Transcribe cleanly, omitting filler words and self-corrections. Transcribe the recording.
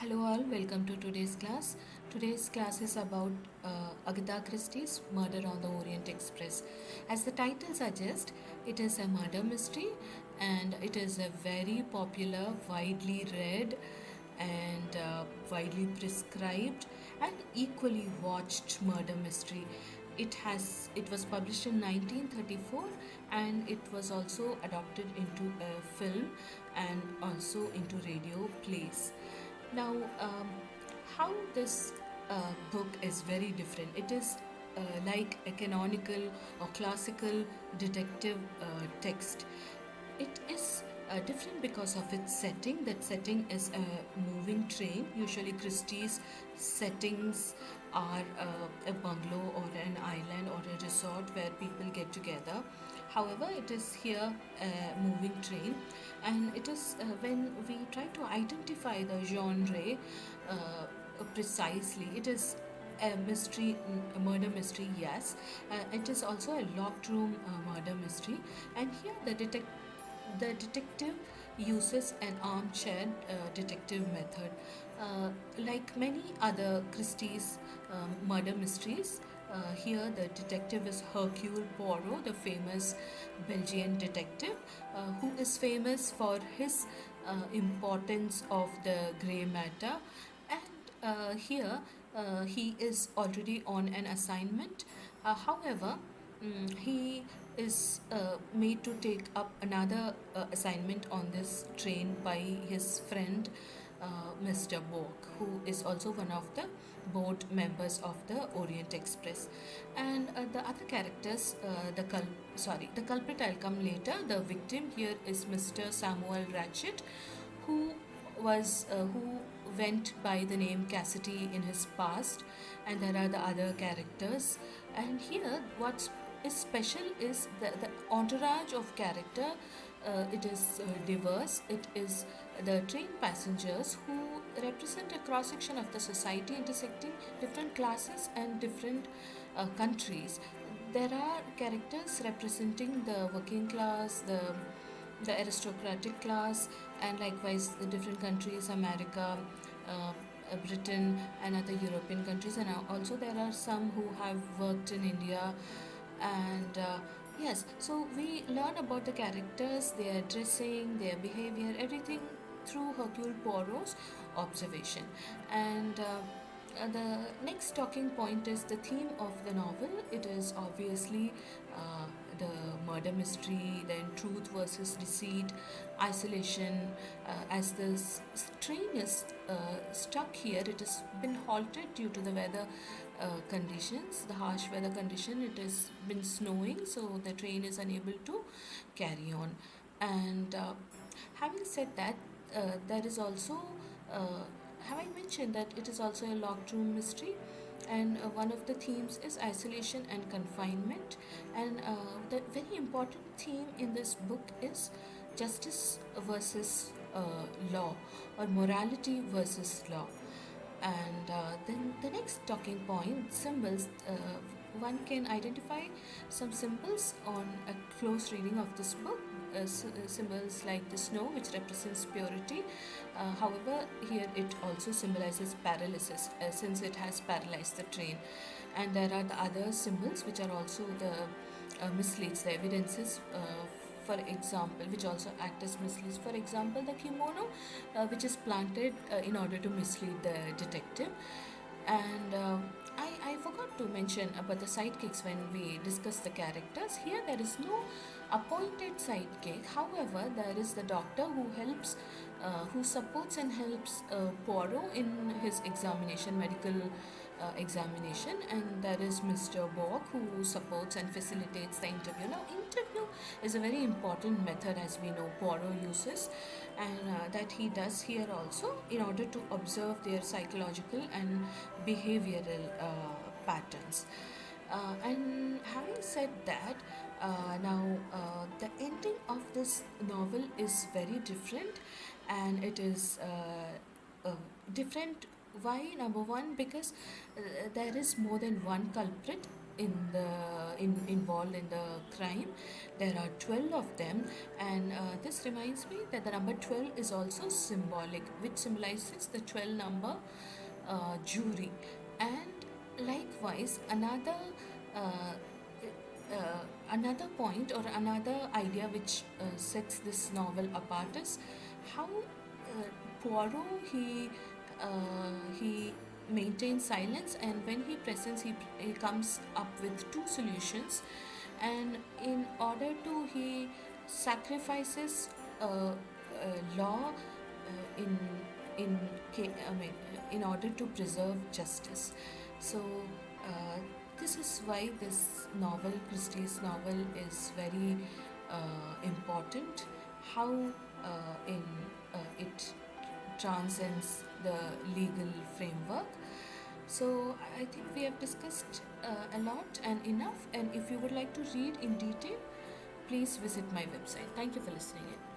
Hello all, welcome to today's class. Today's class is about Agatha Christie's Murder on the Orient Express. As the title suggests, it is a murder mystery and it is a very popular, widely read and widely prescribed and equally watched murder mystery. It was published in 1934 and it was also adapted into a film and also into radio plays. Now, how this book is very different. It is like a canonical or classical detective text. It is different because of its setting. That setting is a moving train. Usually, Christie's settings are a bungalow or an island or a resort where people get together. However, it is here a moving train, and it is when we try to identify the genre precisely, it is a mystery, a murder mystery, yes. It is also a locked room murder mystery, and here the detective uses an armchair detective method. Like many other Christie's murder mysteries, here the detective is Hercule Poirot, the famous Belgian detective, who is famous for his importance of the grey matter. And here he is already on an assignment. However, he is made to take up another assignment on this train by his friend Mr. Bork, who is also one of the board members of the Orient Express. And the other characters, the culprit I'll come later. The victim here is Mr. Samuel Ratchet, who who went by the name Cassidy in his past, and there are the other characters. And here, what is special is the entourage of character. It is diverse. It is the train passengers who represent a cross section of the society, intersecting different classes and different countries. There are characters representing the working class, the aristocratic class, and likewise the different countries, America, Britain, and other European countries. And also there are some who have worked in India. And yes, so we learn about the characters, their dressing, their behavior, everything through Hercule Poirot's observation. And the next talking point is the theme of the novel. It is obviously the murder mystery, then truth versus deceit, isolation. As this train is stuck here, it has been halted due to the weather conditions, the harsh weather condition. It has been snowing, so the train is unable to carry on. And having said that, there is also uh, have I mentioned that it is also a locked room mystery? And one of the themes is isolation and confinement. And the very important theme in this book is justice versus law, or morality versus law. And then the next talking point, symbols. One can identify some symbols on a close reading of this book. Symbols like the snow, which represents purity. However, here it also symbolizes paralysis, since it has paralyzed the train. And there are the other symbols which are also the misleads, the evidences. For example, which also act as misleads. For example, the kimono, which is planted in order to mislead the detective. And I forgot to mention about the sidekicks when we discuss the characters. Here, there is no appointed sidekick. However, there is the doctor who helps, who supports and helps Poirot in his examination, medical examination, and there is Mr. Bork who supports and facilitates the interview. Now, interview is a very important method, as we know Poirot uses, and that he does here also in order to observe their psychological and behavioral patterns. And having said that, the ending of this novel is very different, and it is different. Why? Number one, because there is more than one culprit. involved in the crime. There are 12 of them, and this reminds me that the number 12 is also symbolic, which symbolizes the 12 number jury. And likewise, another point or another idea which sets this novel apart is how Poirot he maintains silence, and when he presents, he comes up with two solutions, and in order to he sacrifices law in I mean, in order to preserve justice. So uh, this is why this novel, Christie's novel, is very important. How in it transcends the legal framework. So I think we have discussed a lot and enough. And if you would like to read in detail, please visit my website. Thank you for listening in.